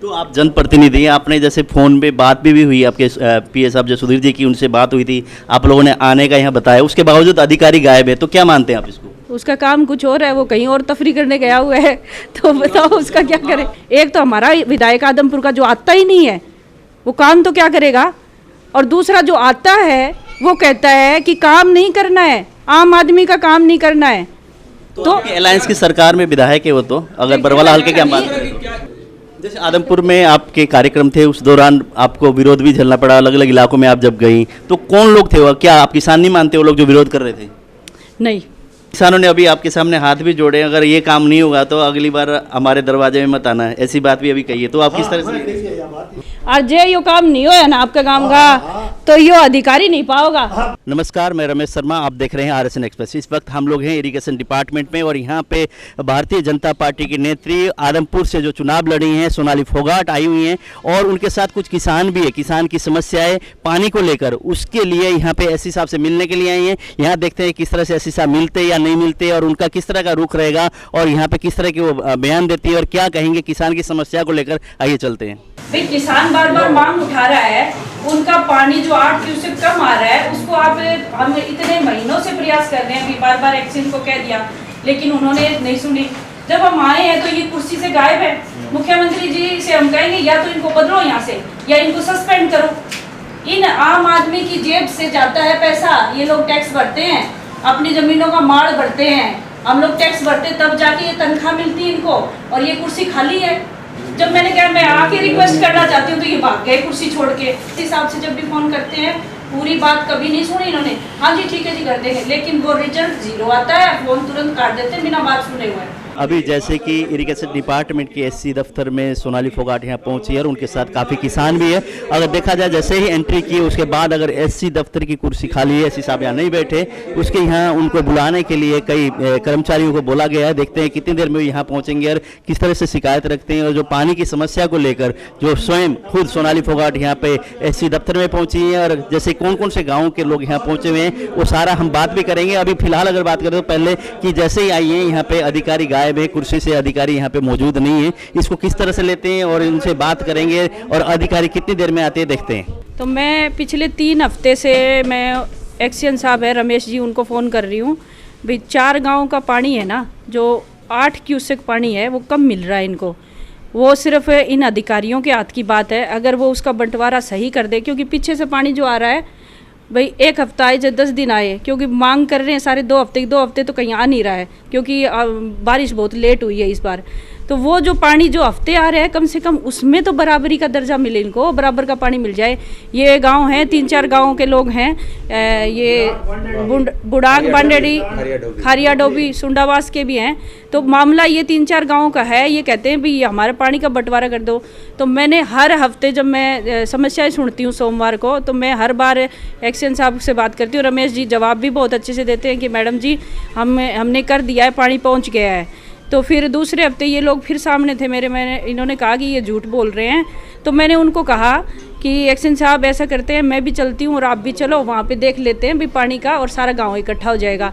तो आप जनप्रतिनिधि हैं, आपने जैसे फ़ोन पे बात भी हुई आपके पीए साहब जो सुधीर जी की, उनसे बात हुई थी, आप लोगों ने आने का यहाँ बताया, उसके बावजूद अधिकारी गायब है, तो क्या मानते हैं आप इसको? उसका काम कुछ और है, वो कहीं और तफरी करने गया हुआ है, तो बताओ उसका क्या करें। एक तो हमारा विधायक आदमपुर का जो आता ही नहीं है, वो काम तो क्या करेगा, और दूसरा जो आता है वो कहता है कि काम नहीं करना है, आम आदमी का काम नहीं करना है। तो अलायंस की सरकार में विधायक है वो, तो अगर बरवाला हल्के की हम बात करें, जैसे आदमपुर में आपके कार्यक्रम थे, उस दौरान आपको विरोध भी झेलना पड़ा, अलग अलग इलाकों में आप जब गई, तो कौन लोग थे वो? क्या आप किसान नहीं मानते वो लोग जो विरोध कर रहे थे? नहीं, किसानों ने अभी आपके सामने हाथ भी जोड़े, अगर ये काम नहीं होगा तो अगली बार हमारे दरवाजे में मत आना है, ऐसी बात भी अभी कही है, तो आप किस तरह से? आज यो काम नहीं होया ना आपका काम का, तो यो अधिकारी नहीं पाओगा। नमस्कार, मैं रमेश शर्मा, आप देख रहे हैं आरएसएन एक्सप्रेस। इस वक्त हम लोग हैं इरिगेशन डिपार्टमेंट में और यहाँ पे भारतीय जनता पार्टी की नेत्री आदमपुर से जो चुनाव लड़ी हैं सोनाली फोगाट आई हुई हैं और उनके साथ कुछ किसान भी है। किसान की समस्याएं पानी को लेकर, उसके लिए यहाँ पे एससी साहब से मिलने के लिए आई हैं। यहाँ देखते हैं किस तरह से एससी साहब मिलते या नहीं मिलते और उनका किस तरह का रुख रहेगा और यहाँ पे किस तरह की वो बयान देती है और क्या कहेंगे किसान की समस्या को लेकर। आइए चलते हैं। भाई किसान बार बार मांग उठा रहा है, उनका पानी जो 8 क्यूसेक कम आ रहा है उसको आप, हम इतने महीनों से प्रयास कर रहे हैं, अभी बार बार एक्शन को कह दिया लेकिन उन्होंने नहीं सुनी। जब हम आए हैं तो ये कुर्सी से गायब है। मुख्यमंत्री जी से हम कहेंगे या तो इनको बदलो यहाँ से या इनको सस्पेंड करो। इन आम आदमी की जेब से जाता है पैसा, ये लोग टैक्स भरते हैं, अपनी जमीनों का माड़ भरते हैं, हम लोग टैक्स भरते तब जाके ये तनख्वाह मिलती है इनको, और ये कुर्सी खाली है। जब मैंने कहा मैं आके रिक्वेस्ट करना चाहती हूँ तो ये भाग गए कुर्सी छोड़ के। इस हिसाब से जब भी फोन करते हैं पूरी बात कभी नहीं सुनी इन्होंने, हाँ जी ठीक है जी कर देंगे, लेकिन वो रिजल्ट 0 आता है, फोन तुरंत काट देते हैं बिना बात सुने हुए। अभी जैसे कि इरिगेशन डिपार्टमेंट के एससी दफ्तर में सोनाली फोगाट यहाँ पहुंची है और उनके साथ काफ़ी किसान भी है। अगर देखा जाए जैसे ही एंट्री की उसके बाद अगर एससी दफ्तर की कुर्सी खाली है, एससी साहब यहाँ नहीं बैठे, उसके यहाँ उनको बुलाने के लिए कई कर्मचारियों को बोला गया है। देखते हैं कितनी देर में यहाँ पहुँचेंगे और किस तरह से शिकायत रखते हैं। और जो पानी की समस्या को लेकर जो स्वयं खुद सोनाली फोगाट यहाँ पे एससी दफ्तर में पहुँची है और जैसे कौन कौन से गाँव के लोग यहाँ पहुँचे हुए हैं वो सारा हम बात भी करेंगे। अभी फिलहाल अगर बात करें तो पहले कि जैसे ही आई है यहाँ पे अधिकारी गायब है, कुर्सी से अधिकारी यहाँ पे मौजूद नहीं है, इसको किस तरह से लेते हैं और इनसे बात करेंगे और अधिकारी कितनी देर में आते हैं देखते हैं। तो मैं पिछले 3 हफ्ते से मैं एक्शन साहब है रमेश जी उनको फ़ोन कर रही हूँ भाई 4 गाँव का पानी है ना, जो 8 क्यूसेक पानी है वो कम मिल रहा है इनको। वो सिर्फ इन अधिकारियों के हाथ की बात है, अगर वो उसका बंटवारा सही कर दे, क्योंकि पीछे से पानी जो आ रहा है भाई 1 हफ्ता आए या 10 दिन आए, क्योंकि मांग कर रहे हैं सारे 2 हफ्ते, 2 हफ्ते तो कहीं आ नहीं रहा है क्योंकि बारिश बहुत लेट हुई है इस बार। तो वो जो पानी जो हफ्ते आ रहे हैं कम से कम उसमें तो बराबरी का दर्जा मिले इनको, बराबर का पानी मिल जाए। ये गांव हैं 3-4 गांवों के लोग हैं, ये बुढ़ाग बांडेड़ी खारिया डोबी सुंडावास के भी हैं। तो मामला ये 3-4 गांवों का है, ये कहते हैं भी हमारे पानी का बंटवारा कर दो। तो मैंने हर हफ्ते जब मैं समस्याएं सुनती हूँ सोमवार को, तो मैं हर बार एक्शन साहब से बात करती हूँ। रमेश जी जवाब भी बहुत अच्छे से देते हैं कि मैडम जी हमने कर दिया है, पानी पहुँच गया है। तो फिर दूसरे हफ्ते ये लोग फिर सामने थे मैंने इन्होंने कहा कि ये झूठ बोल रहे हैं। तो मैंने उनको कहा कि एक्शन साहब ऐसा करते हैं, मैं भी चलती हूँ और आप भी चलो, वहाँ पे देख लेते हैं भी पानी का, और सारा गांव इकट्ठा हो जाएगा,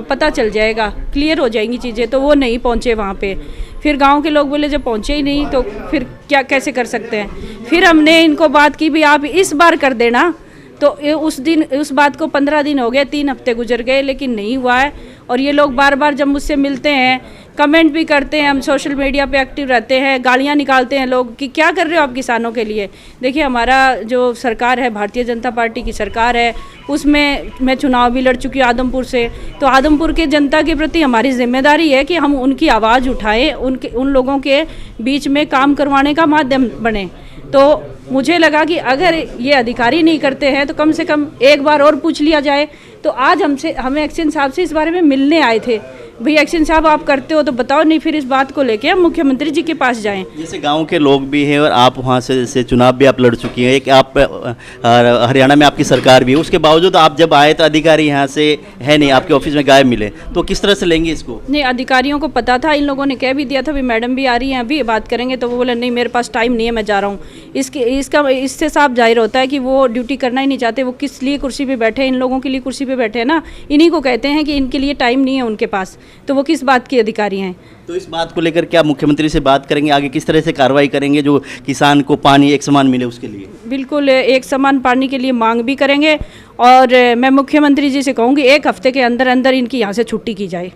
पता चल जाएगा, क्लियर हो जाएंगी चीज़ें। तो वो नहीं पहुँचे वहाँ पे। फिर गांव के लोग बोले जब पहुँचे ही नहीं तो फिर क्या कैसे कर सकते हैं। फिर हमने इनको बात की भी आप इस बार कर देना। तो उस बात को 15 दिन हो गए, 3 हफ्ते गुजर गए, लेकिन नहीं हुआ है। और ये लोग बार बार जब मुझसे मिलते हैं, कमेंट भी करते हैं, हम सोशल मीडिया पे एक्टिव रहते हैं, गालियां निकालते हैं लोग कि क्या कर रहे हो आप किसानों के लिए। देखिए हमारा जो सरकार है भारतीय जनता पार्टी की सरकार है, उसमें मैं चुनाव भी लड़ चुकी हूँ आदमपुर से। तो आदमपुर के जनता के प्रति हमारी जिम्मेदारी है कि हम उनकी आवाज़ उठाएं, उन लोगों के बीच में काम करवाने का माध्यम बने। तो मुझे लगा कि अगर ये अधिकारी नहीं करते हैं तो कम से कम एक बार और पूछ लिया जाए। तो आज हमें एक्शन साहब से इस बारे में मिलने आए थे, भैया एक्शन साहब आप करते हो तो बताओ, नहीं फिर इस बात को लेके हम मुख्यमंत्री जी के पास जाएं। जैसे गांव के लोग भी हैं और आप वहां से जैसे चुनाव भी आप लड़ चुकी हैं, एक आप हरियाणा में आपकी सरकार भी है, उसके बावजूद आप जब आए तो अधिकारी यहाँ से है नहीं, आपके ऑफिस में गायब मिले, तो किस तरह से लेंगे इसको? नहीं, अधिकारियों को पता था, इन लोगों ने कह भी दिया था भी मैडम भी आ रही हैं अभी बात करेंगे, तो वो बोले नहीं मेरे पास टाइम नहीं है, मैं जा रहा हूँ। इससे साफ जाहिर होता है कि वो ड्यूटी करना ही नहीं चाहते। वो किस लिए कुर्सी पे बैठे, इन लोगों के लिए कुर्सी पे बैठे हैं ना, इन्हीं को कहते हैं कि इनके लिए टाइम नहीं है उनके पास। तो वो किस बात के अधिकारी हैं? तो इस बात को लेकर क्या मुख्यमंत्री से बात करेंगे, आगे किस तरह से कार्रवाई करेंगे जो किसान को पानी एक समान मिले उसके लिए? बिल्कुल एक समान पानी के लिए मांग भी करेंगे और मैं मुख्यमंत्री जी से कहूँगी 1 हफ्ते के अंदर अंदर इनकी यहाँ से छुट्टी की जाए।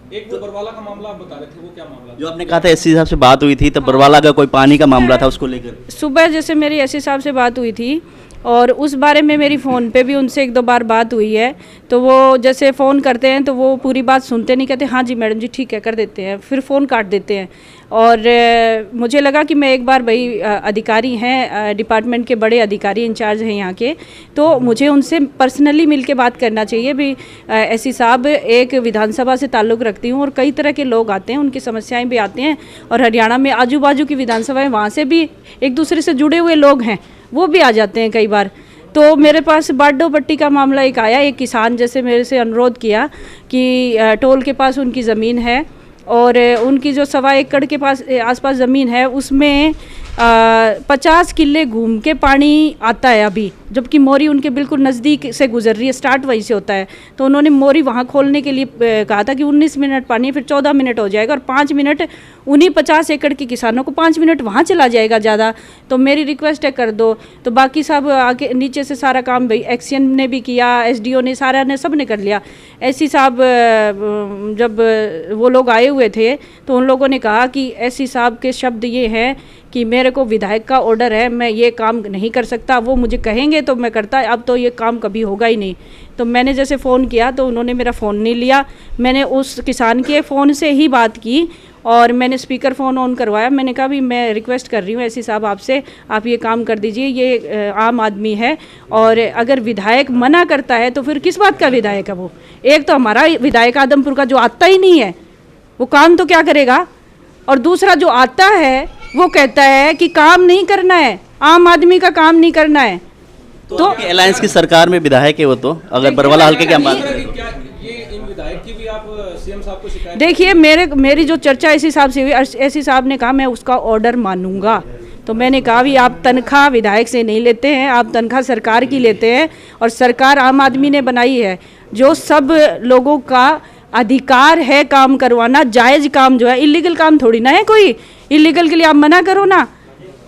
एक तो बरवाला का मामला आप बता रहे थे, वो क्या मामला? जो आपने कहा था एससी साहब से बात हुई थी, तब बरवाला का कोई पानी का मामला था, उसको लेकर सुबह जैसे मेरी एससी साहब से बात हुई थी और उस बारे में मेरी फ़ोन पे भी उनसे 1-2 बार बात हुई है। तो वो जैसे फ़ोन करते हैं तो वो पूरी बात सुनते नहीं, कहते हाँ जी मैडम जी ठीक है कर देते हैं, फिर फ़ोन काट देते हैं। और मुझे लगा कि मैं एक बार भाई अधिकारी हैं, डिपार्टमेंट के बड़े अधिकारी इंचार्ज हैं यहाँ के, तो मुझे उनसे पर्सनली मिल के बात करना चाहिए भी। एससी साहब एक विधानसभा से ताल्लुक़ रखती हूँ और कई तरह के लोग आते हैं, उनकी समस्याएँ भी आती हैं और हरियाणा में आजू बाजू की विधानसभाएँ वहाँ से भी एक दूसरे से जुड़े हुए लोग हैं, वो भी आ जाते हैं कई बार। तो मेरे पास बाडो पट्टी का मामला एक आया, एक किसान जैसे मेरे से अनुरोध किया कि टोल के पास उनकी ज़मीन है और उनकी जो 1.25 एकड़ के पास आसपास ज़मीन है उसमें 50 किले घूम के पानी आता है अभी, जबकि मोरी उनके बिल्कुल नज़दीक से गुजर रही है, स्टार्ट वहीं से होता है। तो उन्होंने मोरी वहाँ खोलने के लिए कहा था कि 19 मिनट पानी, फिर 14 मिनट हो जाएगा और 5 मिनट उन्हीं 50 एकड़ के किसानों को 5 मिनट वहाँ चला जाएगा ज़्यादा। तो मेरी रिक्वेस्ट है कर दो। तो बाकी सब आगे नीचे से सारा काम भाई एक्शन ने भी किया, एसडीओ ने, सारा ने, सब ने कर लिया। एससी साहब जब वो लोग आए हुए थे तो उन लोगों ने कहा कि एससी साहब के शब्द ये हैं कि मेरे को विधायक का ऑर्डर है, मैं ये काम नहीं कर सकता, वो मुझे कहेंगे तो मैं करता, अब तो ये काम कभी होगा ही नहीं। तो मैंने जैसे फ़ोन किया तो उन्होंने मेरा फ़ोन नहीं लिया, मैंने उस किसान के फ़ोन से ही बात की और मैंने स्पीकर फ़ोन ऑन करवाया। मैंने कहा भी मैं रिक्वेस्ट कर रही हूँ एससी साहब आपसे, आप ये काम कर दीजिए, ये आम आदमी है और अगर विधायक मना करता है तो फिर किस बात का विधायक है वो? एक तो हमारा विधायक आदमपुर का जो आता ही नहीं है वो काम तो क्या करेगा, और दूसरा जो आता है वो कहता है कि काम नहीं करना है, आम आदमी का काम नहीं करना है। तो अलायंस की सरकार में विधायक है वो, तो अगर बरवाला हल्के की हम बात करें, क्या ये इन विधायक की भी आप सीएम साहब को शिकायत? देखिए मेरी जो चर्चा एससी साहब से हुई, एससी साहब ने कहा मैं उसका ऑर्डर मानूंगा। तो मैंने कहा भी आप तनख्वाह विधायक से नहीं लेते हैं, आप तनख्वाह सरकार की लेते हैं और सरकार आम आदमी ने बनाई है, जो सब लोगों का अधिकार है काम करवाना, जायज़ काम जो है, इलीगल काम थोड़ी ना है कोई। इलीगल के लिए आप मना करो ना,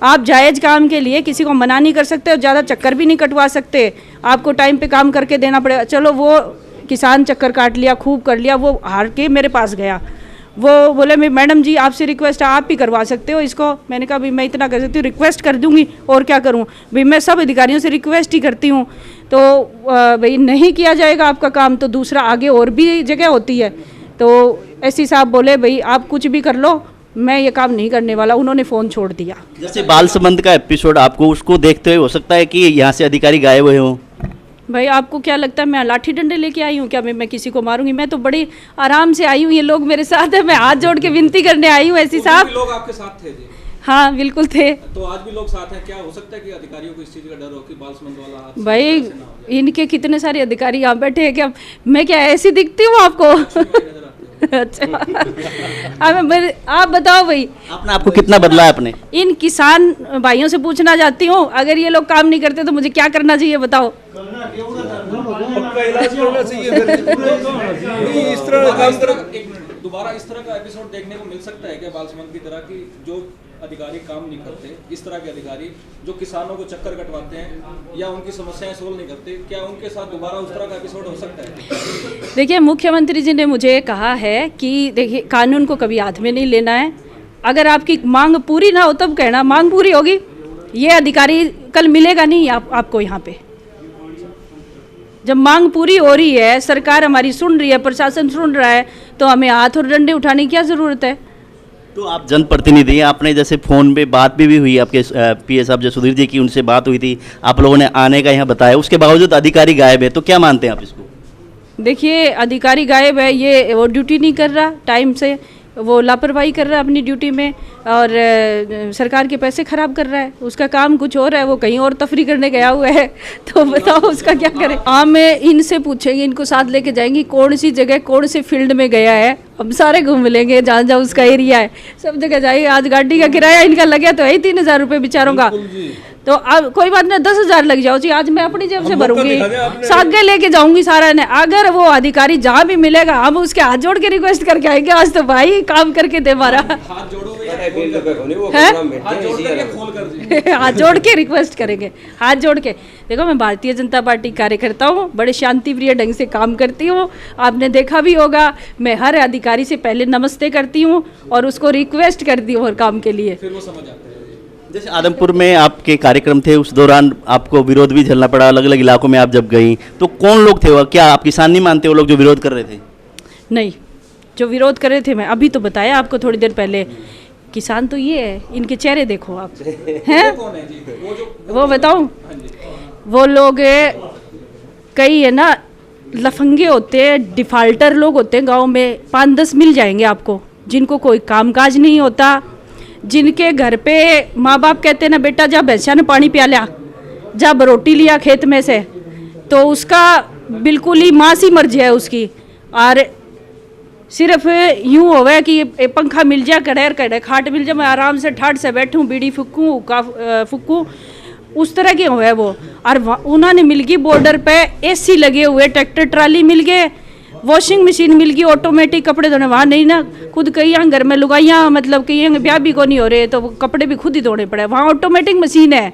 आप जायज़ काम के लिए किसी को मना नहीं कर सकते और ज़्यादा चक्कर भी नहीं कटवा सकते, आपको टाइम पे काम करके देना पड़ेगा। चलो वो किसान चक्कर काट लिया, खूब कर लिया, वो हार के मेरे पास गया, वो बोले मैं मैडम जी आपसे रिक्वेस्ट है, आप ही करवा सकते हो इसको। मैंने कहा भाई मैं इतना कर सकती हूँ, रिक्वेस्ट कर दूंगी और क्या करूँ भाई, मैं सब अधिकारियों से रिक्वेस्ट ही करती हूँ। तो भाई नहीं किया जाएगा आपका काम तो दूसरा आगे और भी जगह होती है। तो एससी साहब बोले भाई आप कुछ भी कर लो, मैं ये काम नहीं करने वाला, उन्होंने फ़ोन छोड़ दिया। जैसे बाल संबंध का एपिसोड आपको उसको देखते हुए हो सकता है कि यहाँ से अधिकारी गायब हुए हों? भाई आपको क्या लगता है मैं लाठी डंडे लेके आई हूँ क्या? मैं किसी को मारूंगी? मैं तो बड़ी आराम से आई हूँ, ये लोग मेरे साथ है, मैं हाथ जोड़ के विनती करने आई हूँ एससी साहब। लोग आपके साथ थे जी? हाँ बिल्कुल थे। तो आज भी लोग साथ हैं, क्या हो सकता है कि अधिकारियों को इस चीज़ का डर हो कि बाल संबंध वाला हाथ? भाई इनके कितने सारे अधिकारी यहाँ बैठे हैं, क्या मैं क्या ऐसी दिखती हूँ आपको? अच्छा अब आप बताओ भाई, आपने आपको कितना बदला है अपने? इन किसान भाइयों से पूछना चाहती हूँ, अगर ये लोग काम नहीं करते तो मुझे क्या करना चाहिए बताओ? पक्का इलाज करना चाहिए फिर। इस तरह काम कर दोबारा इस तरह का एपिसोड देखने को मिल सकता है क्या बाल संबंध की तरह की, जो अधिकारी काम नहीं करते, इस तरह के अधिकारी जो किसानों को चक्कर कटवाते हैं या उनकी समस्याएं सोल्व नहीं करते, क्या उनके साथ दोबारा उस तरह का एपिसोड हो सकता है? देखिए मुख्यमंत्री जी ने मुझे कहा है कि देखिए कानून को कभी हाथ में नहीं लेना है, अगर आपकी मांग पूरी ना हो तब कहना मांग पूरी होगी। ये अधिकारी कल मिलेगा नहीं आपको यहाँ पे। जब मांग पूरी हो रही है, सरकार हमारी सुन रही है, प्रशासन सुन रहा है, तो हमें हाथ और डंडे उठाने की क्या ज़रूरत है? तो आप जनप्रतिनिधि हैं, आपने जैसे फ़ोन पे बात भी हुई आपके पीए साहब जो सुधीर जी की, उनसे बात हुई थी, आप लोगों ने आने का यहाँ बताया, उसके बावजूद अधिकारी गायब है, तो क्या मानते हैं आप इसको? देखिए अधिकारी गायब है, ये वो ड्यूटी नहीं कर रहा टाइम से, वो लापरवाही कर रहा है अपनी ड्यूटी में और सरकार के पैसे खराब कर रहा है, उसका काम कुछ और है, वो कहीं और तफरी करने गया हुआ है। तो बताओ उसका क्या करें? हम इनसे पूछेंगे, इनको साथ लेके जाएंगे कौन सी जगह कौन से फील्ड में गया है, हम सारे घूम लेंगे जहाँ जहाँ उसका एरिया है, सब जगह जाएंगे। आज गाड़ी का किराया इनका लगे तो है ही 3000 रुपये बेचारों का, तो अब कोई बात नहीं, 10,000 लग जाओ जी, आज मैं अपनी जेब से मौका भरूंगी, दिखा दें आपने। सागे लेके जाऊंगी सारा ने। अगर वो अधिकारी जहाँ भी मिलेगा हम उसके हाथ जोड़ के रिक्वेस्ट करके आएंगे, आज तो भाई काम करके दे हमारा। हाथ जोड़ोगे या हैं? हाथ जोड़ कर या खोल कर जी? हाथ जोड़ के रिक्वेस्ट करेंगे, हाथ जोड़ के। देखो मैं भारतीय जनता पार्टी कार्यकर्ता हूँ, बड़े शांति प्रिय ढंग से काम करती हूँ, आपने देखा भी होगा। मैं हर अधिकारी से पहले नमस्ते करती हूँ और उसको रिक्वेस्ट करती हूँ हर काम के लिए। फिर वो समझ आते हैं। जैसे आदमपुर में आपके कार्यक्रम थे, उस दौरान आपको विरोध भी झेलना पड़ा, अलग अलग इलाकों में आप जब गई तो कौन लोग थे वो? क्या आप किसान नहीं मानते वो लोग जो विरोध कर रहे थे? नहीं, जो विरोध कर रहे थे मैं अभी तो बताया आपको थोड़ी देर पहले, किसान तो ये है, इनके चेहरे देखो आप, हैं? कौन है जी? वो जो वो बताऊं? हाँ जी। वो लोग कई है ना लफंगे होते हैं, डिफाल्टर लोग होते हैं गांव में, 5-10 मिल जाएंगे आपको, जिनको कोई कामकाज नहीं होता, जिनके घर पे माँ बाप कहते हैं ना बेटा जा भैंसा ने पानी पिया लिया, जा रोटी लिया खेत में से, तो उसका बिल्कुल ही माँ सी मर्जी है उसकी। और सिर्फ यूँ होवे कि पंखा मिल जाए, कड़ेर कड़े खाट मिल जाए, मैं आराम से ठाट से बैठूं, बीड़ी फूकूं, फूकूं, उस तरह के हुए वो। और उन्होंने मिल गई बॉर्डर पे एसी लगे हुए, ट्रैक्टर ट्राली मिल गए, वॉशिंग मशीन मिल गई, ऑटोमेटिक कपड़े धोने। वहाँ नहीं ना, खुद कई यहाँ घर में लुगाइयाँ, मतलब कई ब्याह भी को नहीं हो रहे तो कपड़े भी खुद ही धोने पड़े, वहाँ ऑटोमेटिक मशीन है।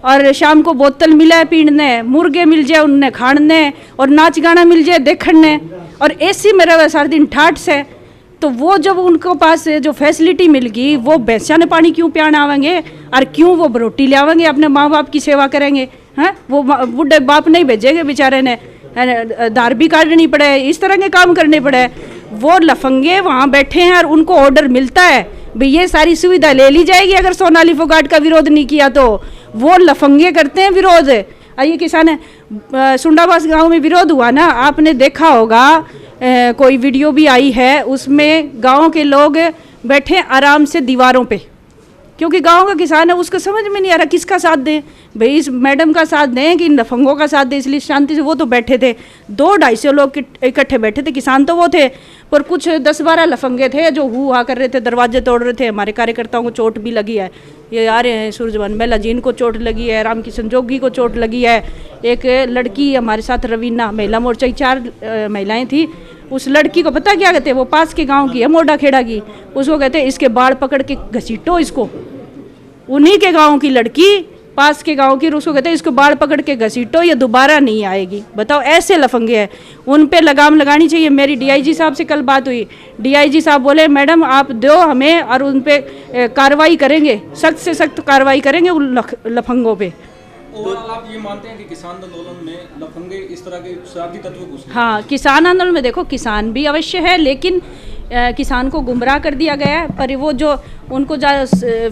और शाम को बोतल मिला है पीने, मुर्गे मिल जाए उनने खाने, और नाच गाना मिल जाए देखने, और एसी में रहे सारा दिन ठाट से। तो वो जब उनको पास जो फैसिलिटी मिल गई, वो भैंसा ने पानी क्यों पियाने आवेंगे और क्यों वो रोटी ले आवेंगे, अपने माँ बाप की सेवा करेंगे? हैं, वो बुढ़े बाप नहीं भेजेंगे बेचारे ने, दार भी काटनी पड़े, इस तरह के काम करने पड़े। वो लफंगे वहाँ बैठे हैं और उनको ऑर्डर मिलता है भाई ये सारी सुविधा ले ली जाएगी अगर सोनाली फोगाट का विरोध नहीं किया तो। वो लफंगे करते हैं विरोध। आइए किसान सुंडाबास गांव में विरोध हुआ ना, आपने देखा होगा, कोई वीडियो भी आई है, उसमें गांव के लोग बैठे आराम से दीवारों पे, क्योंकि गांव का किसान है, उसको समझ में नहीं आ रहा किसका साथ दें, भाई इस मैडम का साथ दें कि लफंगों का साथ दें, इसलिए शांति से वो तो बैठे थे, 200-250 लोग इकट्ठे बैठे थे, किसान तो वो थे, पर कुछ 10-12 लफंगे थे जो हुआ कर रहे थे, दरवाजे तोड़ रहे थे। हमारे कार्यकर्ताओं को चोट भी लगी है, ये आ रहे हैं सूरजवान मेला जी, इनको चोट लगी है, राम किशन जोगी को चोट लगी है, एक लड़की हमारे साथ रवीना महिला मोर्चा की 4 महिलाएं थी, उस लड़की को पता क्या कहते हैं, वो पास के गांव की है, मोडा खेड़ा की, उसको कहते हैं इसके बाल पकड़ के घसीटो इसको, उन्हीं के गांव की लड़की, पास के गांव की, उसको कहते हैं इसको बाल पकड़ के घसीटो, ये दोबारा नहीं आएगी। बताओ, ऐसे लफंगे हैं, उन पे लगाम लगानी चाहिए। मेरी डीआईजी साहब से कल बात हुई, डीआईजी साहब बोले मैडम आप दो हमें और उन पे कार्रवाई करेंगे, सख्त से सख्त कार्रवाई करेंगे उन लफंगों पे। ओवरऑल आप ये मानते हैं कि किसान आंदोलन में लफंगे इस तरह के शरारती तत्व घुस गए? हाँ, किसान आंदोलन में देखो किसान भी अवश्य है, लेकिन किसान को गुमराह कर दिया गया है। पर वो जो उनको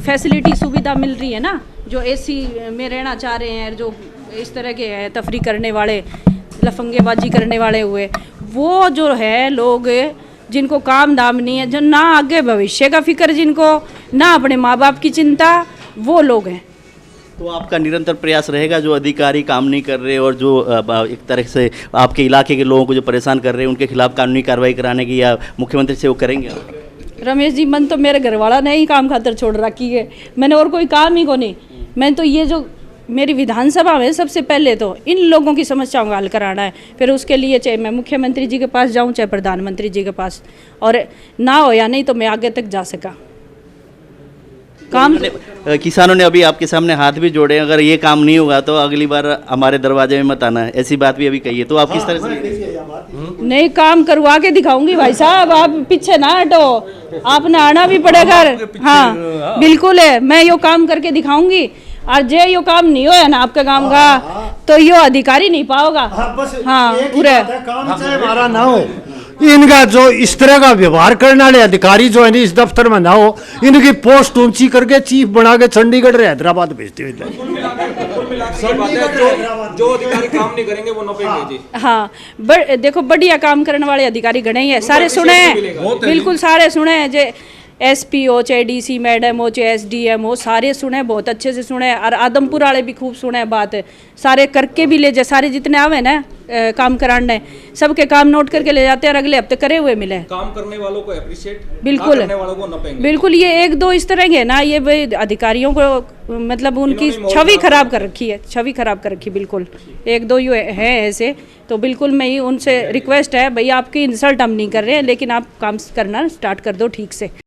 फैसिलिटी सुविधा मिल रही है ना, जो एसी में रहना चाह रहे हैं, जो इस तरह के है तफरी करने वाले, लफंगेबाजी करने वाले हुए, वो जो है लोग जिनको काम दाम नहीं है, जो ना आगे भविष्य का फिक्र जिनको, ना अपने माँ बाप की चिंता, वो लोग हैं। तो आपका निरंतर प्रयास रहेगा जो अधिकारी काम नहीं कर रहे और जो एक तरह से आपके इलाके के लोगों को जो परेशान कर रहे हैं उनके खिलाफ कानूनी कार्रवाई कराने की, या मुख्यमंत्री से वो करेंगे? रमेश जी, मन तो मेरे घर वाला ने ही काम खातर छोड़ रखी है, मैंने और कोई काम ही को नहीं। मैं तो ये जो मेरी विधानसभा में सबसे पहले तो इन लोगों की समस्याओं का हल कराना है, फिर उसके लिए चाहे मैं मुख्यमंत्री जी के पास जाऊं, चाहे प्रधानमंत्री जी के पास, और ना हो या नहीं तो मैं आगे तक जा सका काम। किसानों ने अभी आपके सामने हाथ भी जोड़े, अगर ये काम नहीं होगा तो अगली बार हमारे दरवाजे में मत आना, ऐसी बात भी अभी कही है, तो आप किस तरह से? नहीं, काम करवा के दिखाऊंगी भाई साहब, आप पीछे ना हटो, आपने आना भी पड़ेगा। हाँ बिल्कुल है, मैं यो काम करके दिखाऊंगी, और जे यो काम नहीं होया ना आपके काम का तो यो अधिकारी नहीं पाओगा। हाँ पूरे काम चाहे हमारा ना हो, इनका जो इस तरह का व्यवहार करने वाले अधिकारी जो है इस दफ्तर में ना हो, इनकी पोस्ट ऊंची करके चीफ बना के चंडीगढ़ या हैदराबाद भेजते हुए। जो अधिकारी काम नहीं करेंगे वो नौकरी जी। हाँ देखो बढ़िया काम करने वाले अधिकारी गणे ही है, सारे सुने हैं, बिल्कुल सारे सुने हैं। जे एसपी हो चाहे डीसी मैडम हो चाहे एसडीएम हो, सारे सुने, बहुत अच्छे से सुने। और आदमपुर वाले भी खूब सुने बात, सारे करके भी ले जाए, सारे जितने आवे ना काम कराने, सबके काम नोट करके ले जाते हैं और अगले हफ्ते करे हुए मिले। काम करने वालों को अप्रिशिएट, बिल्कुल करने वालों को नपेंगे। बिल्कुल, ये एक दो इस तरह के ना, ये भाई अधिकारियों को मतलब उनकी छवि खराब कर रखी है, छवि खराब कर रखी। बिल्कुल एक दो ये हैं ऐसे, तो बिल्कुल मैं ही उनसे रिक्वेस्ट है, भाई आपकी इंसल्ट हम नहीं कर रहे हैं, लेकिन आप काम करना स्टार्ट कर दो ठीक से।